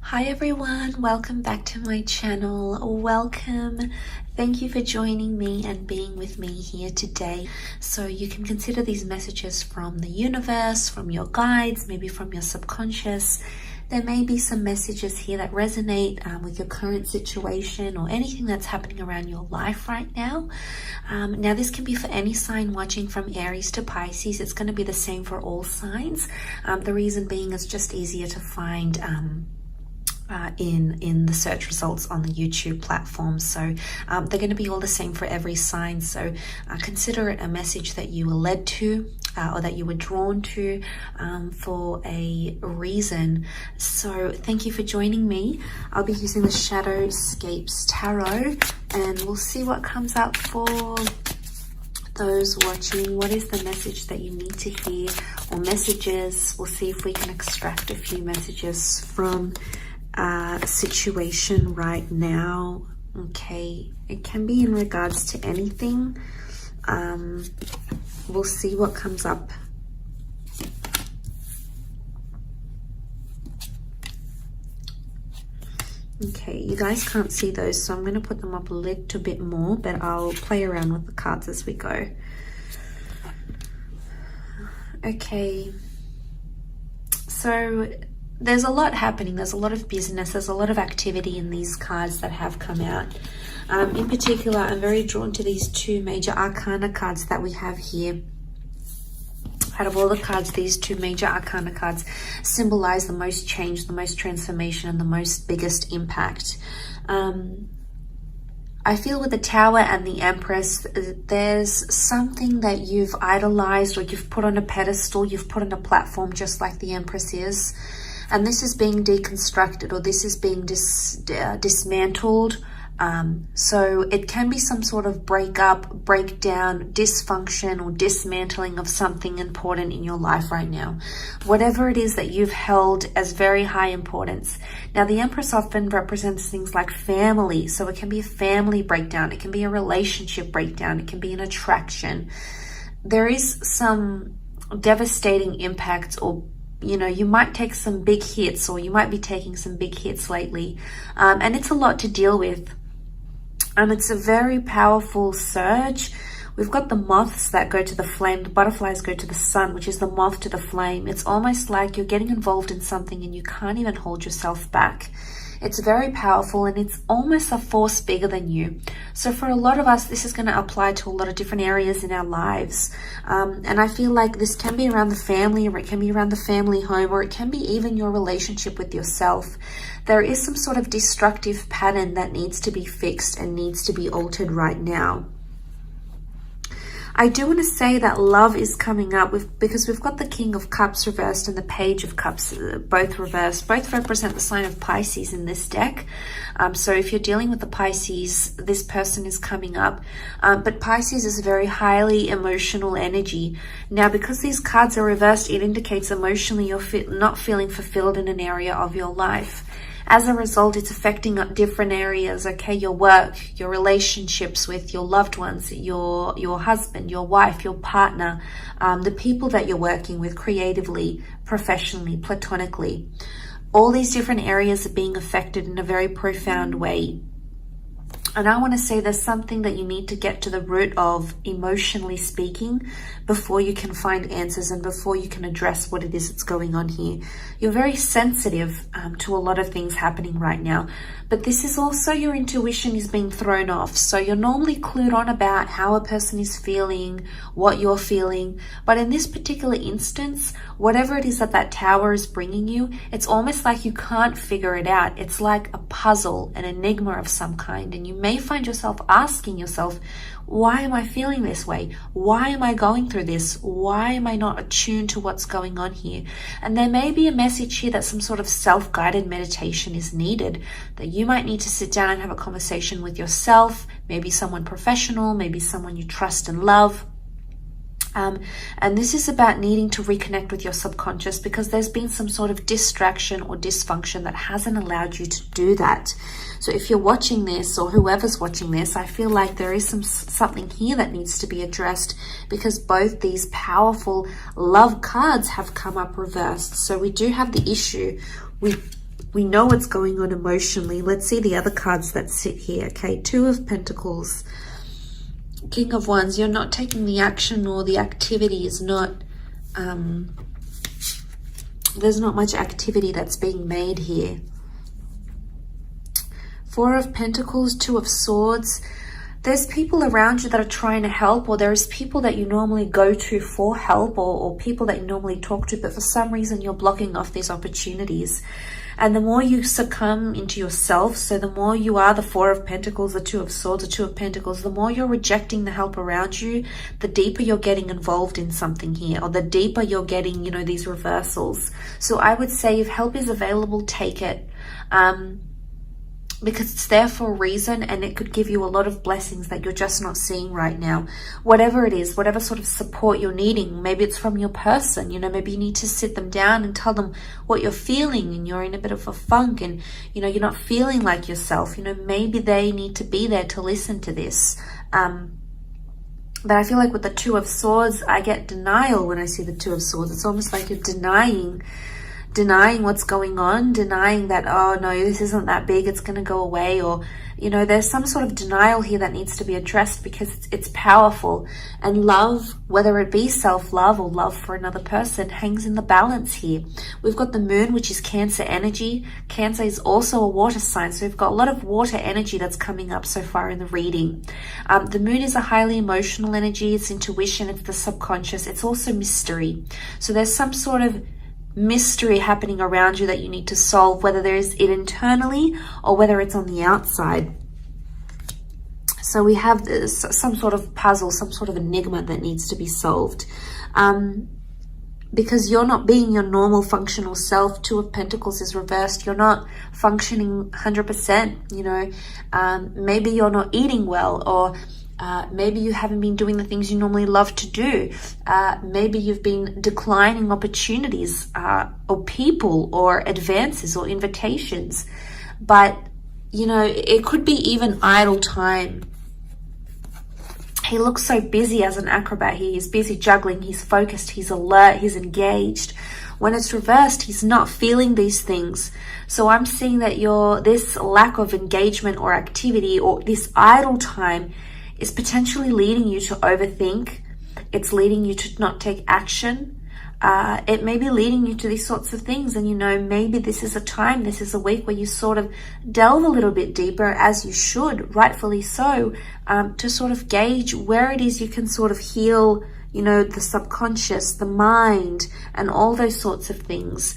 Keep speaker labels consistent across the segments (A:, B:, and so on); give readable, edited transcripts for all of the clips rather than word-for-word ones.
A: Hi everyone, welcome back to my channel. Welcome. Thank you for joining me and being with me here today. So you can consider these messages from the universe, from your guides, maybe from your subconscious. There may be some messages here that resonate with your current situation or anything that's happening around your life right now. Now this can be for any sign watching, from Aries to Pisces. It's going to be the same for all signs. The reason being it's just easier to find in the search results on the YouTube platform. So they're going to be all the same for every sign. So consider it a message that you were led to or that you were drawn to for a reason. So thank you for joining me. I'll be using the Shadowscapes Tarot and we'll see what comes up for those watching. What is the message that you need to hear, or messages? We'll see if we can extract a few messages from situation right now. Okay, it can be in regards to anything. We'll see what comes up. Okay, you guys can't see those, so I'm going to put them up a little bit more, but I'll play around with the cards as we go. Okay, so there's a lot happening. There's a lot of business. There's a lot of activity in these cards that have come out. In particular, I'm very drawn to these two major arcana cards that we have here. Out of all the cards, these two major arcana cards symbolize the most change, the most transformation, and the most biggest impact. I feel with the Tower and the Empress, there's something that you've idolized or you've put on a pedestal, you've put on a platform, just like the Empress is. And this is being deconstructed, or this is being dismantled. So it can be some sort of breakup, breakdown, dysfunction, or dismantling of something important in your life right now. Whatever it is that you've held as very high importance. Now, the Empress often represents things like family. So it can be a family breakdown. It can be a relationship breakdown. It can be an attraction. There is some devastating impact, or you might take some big hits, or you might be taking some big hits lately. And it's a lot to deal with. It's a very powerful surge. We've got the moths that go to the flame. The butterflies go to the sun, which is the moth to the flame. It's almost like you're getting involved in something and you can't even hold yourself back. It's very powerful, and it's almost a force bigger than you. So for a lot of us, this is going to apply to a lot of different areas in our lives. And I feel like this can be around the family, or it can be around the family home, or it can be even your relationship with yourself. There is some sort of destructive pattern that needs to be fixed and needs to be altered right now. I do want to say that love is coming up because we've got the King of Cups reversed and the Page of Cups both reversed. Both represent the sign of Pisces in this deck. So if you're dealing with the Pisces, this person is coming up. But Pisces is a very highly emotional energy. Now, because these cards are reversed, it indicates emotionally you're not feeling fulfilled in an area of your life. As a result, it's affecting different areas, okay? Your work, your relationships with your loved ones, your husband, your wife, your partner, the people that you're working with creatively, professionally, platonically. All these different areas are being affected in a very profound way. And I want to say there's something that you need to get to the root of, emotionally speaking, before you can find answers and before you can address what it is that's going on here. You're very sensitive to a lot of things happening right now, but this is also your intuition is being thrown off. So you're normally clued on about how a person is feeling, what you're feeling. But in this particular instance, whatever it is that Tower is bringing you, it's almost like you can't figure it out. It's like a puzzle, an enigma of some kind. And you may find yourself asking yourself, why am I feeling this way? Why am I going through this? Why am I not attuned to what's going on here? And there may be a message here that some sort of self-guided meditation is needed, that you might need to sit down and have a conversation with yourself, maybe someone professional, maybe someone you trust and love. And this is about needing to reconnect with your subconscious, because there's been some sort of distraction or dysfunction that hasn't allowed you to do that. So if you're watching this, or whoever's watching this, I feel like there is something here that needs to be addressed, because both these powerful love cards have come up reversed. So we do have the issue with We know what's going on emotionally. Let's see the other cards that sit here. Okay, Two of Pentacles, King of Wands. You're not taking the action, or the activity is not, there's not much activity that's being made here. Four of Pentacles, Two of Swords. There's people around you that are trying to help, or there's people that you normally go to for help, or people that you normally talk to, but for some reason you're blocking off these opportunities. And the more you succumb into yourself, so the more you are the Four of Pentacles, the Two of Swords, the Two of Pentacles, the more you're rejecting the help around you, the deeper you're getting involved in something here, or the deeper you're getting, you know, these reversals. So I would say if help is available, take it. Because it's there for a reason, and it could give you a lot of blessings that you're just not seeing right now. Whatever it is, whatever sort of support you're needing, maybe it's from your person, you know, maybe you need to sit them down and tell them what you're feeling, and you're in a bit of a funk, and, you know, you're not feeling like yourself. You know, maybe they need to be there to listen to this. But I feel like with the Two of Swords, I get denial when I see the Two of Swords. It's almost like you're denying what's going on, denying that, oh no, this isn't that big, it's going to go away. Or, you know, there's some sort of denial here that needs to be addressed, because it's powerful. And love, whether it be self-love or love for another person, hangs in the balance here. We've got the Moon, which is Cancer energy. Cancer is also a water sign, so we've got a lot of water energy that's coming up so far in the reading. The Moon is a highly emotional energy. It's intuition, it's the subconscious, it's also mystery. So there's some sort of mystery happening around you that you need to solve, whether there's it internally or whether it's on the outside. So we have this, some sort of puzzle, some sort of enigma that needs to be solved, because you're not being your normal functional self. Two of Pentacles is reversed. You're not functioning 100%. You know, maybe you're not eating well, or maybe you haven't been doing the things you normally love to do. Maybe you've been declining opportunities, or people, or advances, or invitations. But, you know, it could be even idle time. He looks so busy as an acrobat here. He's busy juggling, he's focused, he's alert, he's engaged. When it's reversed, he's not feeling these things. So I'm seeing that this lack of engagement or activity, or this idle time, is potentially leading you to overthink. It's leading you to not take action. It may be leading you to these sorts of things. And, you know, maybe this is a time, this is a week where you sort of delve a little bit deeper, as you should, rightfully so, to sort of gauge where it is you can sort of heal, you know, the subconscious, the mind, and all those sorts of things.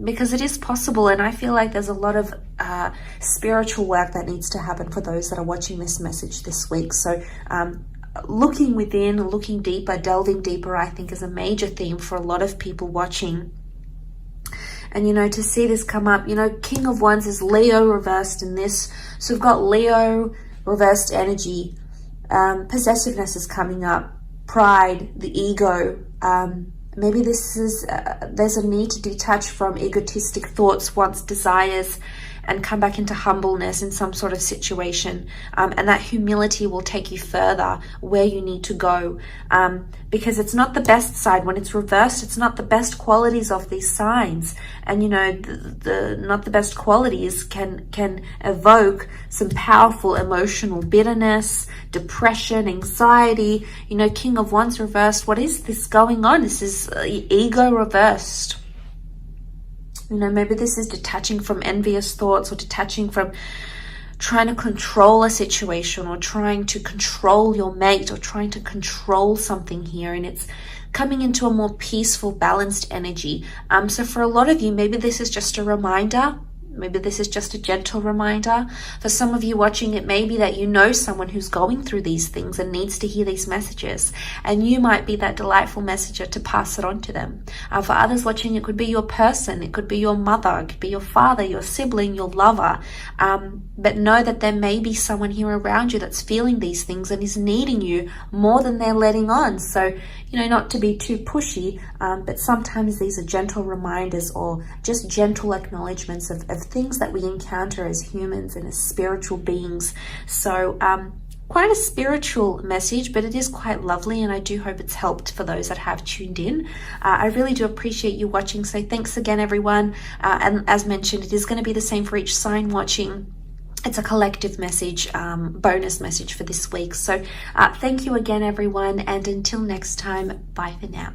A: Because it is possible, and I feel like there's a lot of spiritual work that needs to happen for those that are watching this message this week. So looking within, looking deeper, delving deeper, I think is a major theme for a lot of people watching. And, you know, to see this come up, you know, King of Wands is Leo reversed in this. So we've got Leo reversed energy. Possessiveness is coming up. Pride, the ego. Maybe this is, there's a need to detach from egotistic thoughts, wants, desires, and come back into humbleness in some sort of situation. And that humility will take you further where you need to go. Because it's not the best side. When it's reversed, it's not the best qualities of these signs. And, you know, the not the best qualities can evoke some powerful emotional bitterness, depression, anxiety. You know, King of Wands reversed. What is this going on? This is ego reversed. You know, maybe this is detaching from envious thoughts, or detaching from trying to control a situation, or trying to control your mate, or trying to control something here. And it's coming into a more peaceful, balanced energy. So for a lot of you, maybe this is just a reminder. Maybe this is just a gentle reminder. For some of you watching, it may be that you know someone who's going through these things and needs to hear these messages, and you might be that delightful messenger to pass it on to them. For others watching, it could be your person, it could be your mother, it could be your father, your sibling, your lover. But know that there may be someone here around you that's feeling these things and is needing you more than they're letting on. So, you know, not to be too pushy, but sometimes these are gentle reminders, or just gentle acknowledgements of things that we encounter as humans and as spiritual beings. So quite a spiritual message, but it is quite lovely, and I do hope it's helped for those that have tuned in. I really do appreciate you watching, so thanks again, everyone. And as mentioned, it is going to be the same for each sign watching. It's a collective message, bonus message for this week. So thank you again, everyone, and until next time, bye for now.